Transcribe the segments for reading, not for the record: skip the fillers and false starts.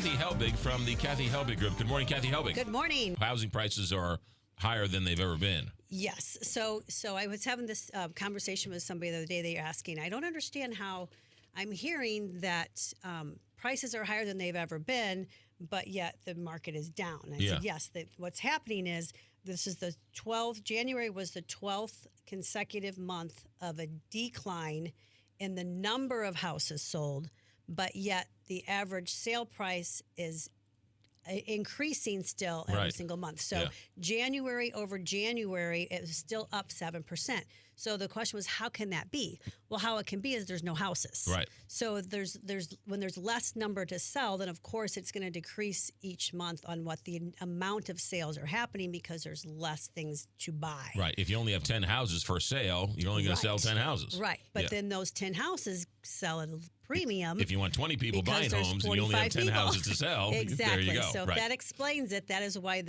Kathy Helbig from the Kathy Helbig Group. Good morning, Kathy Helbig. Good morning. Housing prices are higher than they've ever been. Yes. So I was having this conversation with somebody the other day. They were asking, I don't understand how I'm hearing that prices are higher than they've ever been, but yet the market is down. I said, yes, what's happening is this is the 12th, January was the 12th consecutive month of a decline in the number of houses sold, but yet the average sale price is increasing still every single month. So January over January, it was still up 7%. So the question was, how can that be? Well, how it can be is there's no houses. Right. So when there's less number to sell, then of course it's going to decrease each month on what the amount of sales are happening because there's less things to buy. Right. If you only have 10 houses for sale, you're only going to sell 10 houses. Right. But then those 10 houses sell at a premium. If you want 20 people buying homes and you only have 10 houses to sell, exactly. There you go. So that explains it. That is why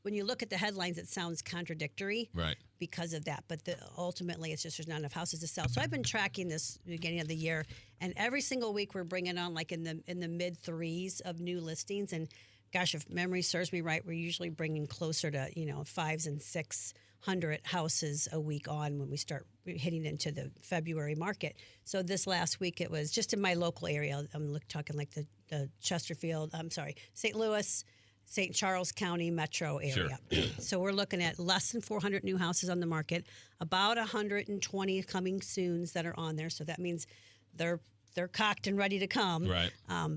when you look at the headlines, it sounds contradictory. Right. Because of that, but ultimately it's just there's not enough houses to sell. So I've been tracking this beginning of the year, and every single week we're bringing on like in the mid threes of new listings. And gosh, if memory serves me right, we're usually bringing closer to 500 and 600 houses a week on when we start hitting into the February market. So this last week it was just in my local area. I'm talking like the St. Louis. St. Charles County metro area. Sure. So we're looking at less than 400 new houses on the market, about 120 coming soons that are on there. So that means they're cocked and ready to come. Right.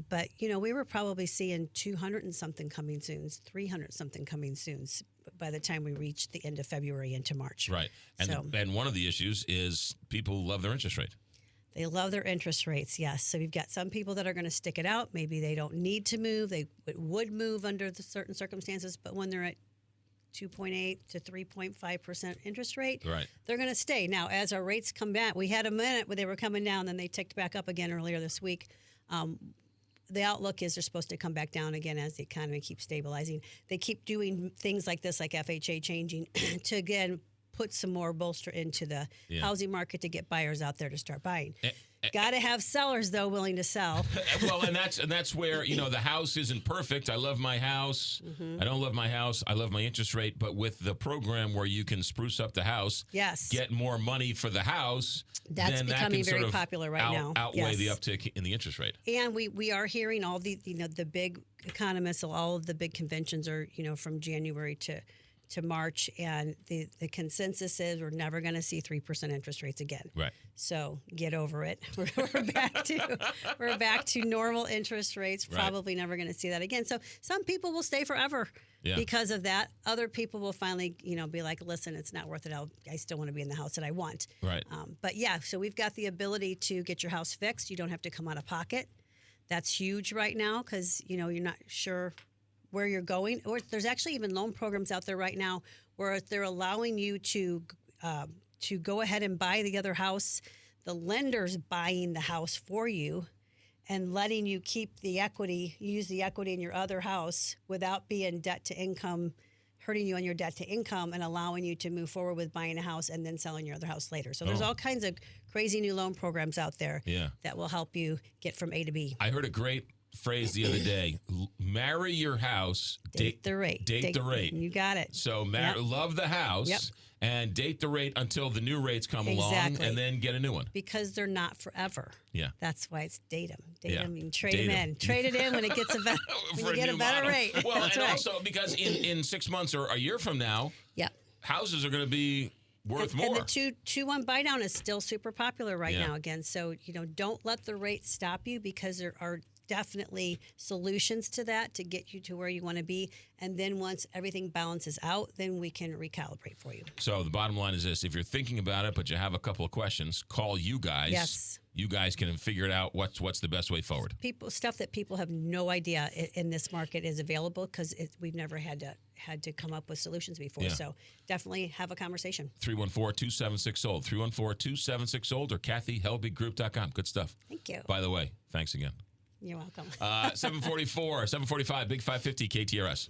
But we were probably seeing 200 and something coming soons, 300 something coming soons by the time we reach the end of February into March. Right. And one of the issues is people love their interest rate. They love their interest rates, yes. So we've got some people that are going to stick it out. Maybe they don't need to move. They would move under the certain circumstances, but when they're at 2.8 to 3.5% interest rate, they're going to stay. Now, as our rates come back, we had a minute where they were coming down, then they ticked back up again earlier this week. The outlook is they're supposed to come back down again as the economy keeps stabilizing. They keep doing things like this, like FHA changing, to again put some more bolster into the housing market to get buyers out there to start buying. Got to have sellers, though, willing to sell. Well, and that's where, the house isn't perfect. I love my house. Mm-hmm. I don't love my house. I love my interest rate. But with the program where you can spruce up the house, get more money for the house, that's becoming very popular right now. Outweigh the uptick in the interest rate. And we are hearing all the big economists, all of the big conventions are, from January to March, and the consensus is we're never going to see 3% interest rates again. Right. So get over it. We're back to normal interest rates. Probably never going to see that again. So some people will stay forever because of that. Other people will finally, be like, listen, it's not worth it. I still want to be in the house that I want. Right. But so we've got the ability to get your house fixed. You don't have to come out of pocket. That's huge right now because you're not sure where you're going, or there's actually even loan programs out there right now where they're allowing you to go ahead and buy the other house. The lender's buying the house for you and letting you keep the equity, use the equity in your other house without being debt to income, hurting you on your debt to income, and allowing you to move forward with buying a house and then selling your other house later. So there's all kinds of crazy new loan programs out there that will help you get from A to B. I heard a great phrase the other day: marry your house, date the rate. Date the rate. You got it. So love the house and date the rate until the new rates come along, and then get a new one. Because they're not forever. Yeah. That's why it's date them. Date them and trade them in. Trade it in when it gets a better when you get a better rate. Well, That's and right. also because in 6 months or a year from now, houses are going to be worth more. And the 2-1 buy down is still super popular right now again. So, don't let the rate stop you, because there are definitely solutions to that to get you to where you want to be. And then once everything balances out, then we can recalibrate for you. So the bottom line is this: if you're thinking about it, but you have a couple of questions, call you guys. Yes. You guys can figure it out. What's the best way forward? Stuff that people have no idea in this market is available, because we've never had to come up with solutions before. So definitely have a conversation. 314-276-SOLD. 314-276-SOLD or KathyHelbigGroup.com. Good stuff. Thank you. By the way, thanks again. You're welcome. 745, Big 550 KTRS.